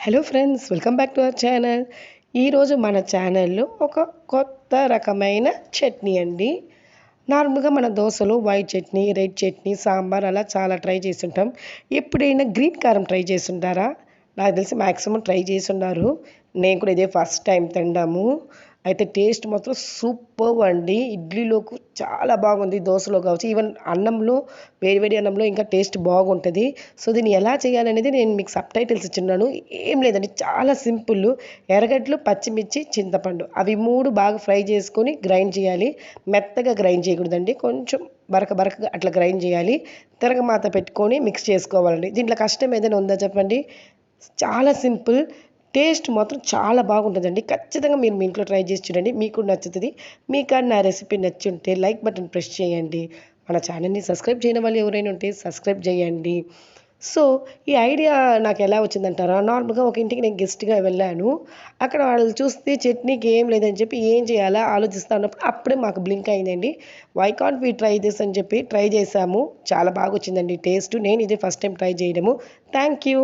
Hello friends, welcome back to our channel. ఈరోజు మన ఛానల్లో ఒక కొత్త రకమైన చట్నీ అండి. నార్మల్గా మన దోశలో వైట్ చట్నీ, రెడ్ చట్నీ, సాంబార్ అలా చాలా ట్రై చేస్తుంటాం. ఎప్పుడైనా గ్రీన్ కారం ట్రై చేస్తుంటారా? నాకు తెలిసి మ్యాక్సిమం ట్రై చేసున్నారు. నేను కూడా ఇదే ఫస్ట్ టైం తినడము. అయితే టేస్ట్ మాత్రం సూపర్బ్ అండి. ఇడ్లీలోకి చాలా బాగుంది, దోశలో కావచ్చు, ఈవెన్ అన్నంలో, వేడి వేడి అన్నంలో ఇంకా టేస్ట్ బాగుంటుంది. సో దీన్ని ఎలా చేయాలనేది నేను మీకు సబ్‌టైటిల్స్ ఇచ్చున్నాను. ఏం లేదండి, చాలా సింపుల్. ఎర్రగడ్డలు, పచ్చిమిర్చి, చింతపండు అవి 3 బాగా ఫ్రై చేసుకొని గ్రైండ్ చేయాలి. మెత్తగా గ్రైండ్ చేయకూడదండి, కొంచెం బరకగా అట్లా గ్రైండ్ చేయాలి. తిరగమాత పెట్టుకొని మిక్స్ చేసుకోవాలండి. దీంట్లో కష్టం ఏదైనా ఉందా చెప్పండి? చాలా సింపుల్. టేస్ట్ మాత్రం చాలా బాగుంటుందండి. ఖచ్చితంగా మీరు మీ ఇంట్లో ట్రై చేసి చూడండి, మీకు నచ్చుతుంది. మీకు కానీ నా రెసిపీ నచ్చుంటే లైక్ బటన్ ప్రెస్ చేయండి. మన ఛానల్ని సబ్స్క్రైబ్ చేయని వాళ్ళు ఎవరైనా ఉంటే సబ్స్క్రైబ్ చేయండి. సో ఈ ఐడియా నాకు ఎలా వచ్చిందంటారా? నార్మల్గా ఒక ఇంటికి నేను గెస్ట్గా వెళ్ళాను. అక్కడ వాళ్ళు చూస్తే చట్నీకి ఏం లేదని చెప్పి ఏం చేయాలా ఆలోచిస్తా ఉన్నప్పుడు అప్పుడే మాకు బ్లింక్ అయిందండి. Why can't we try this అని చెప్పి ట్రై చేసాము. చాలా బాగా వచ్చిందండి టేస్ట్. నేను ఇదే ఫస్ట్ టైం ట్రై చేయడము. Thank you.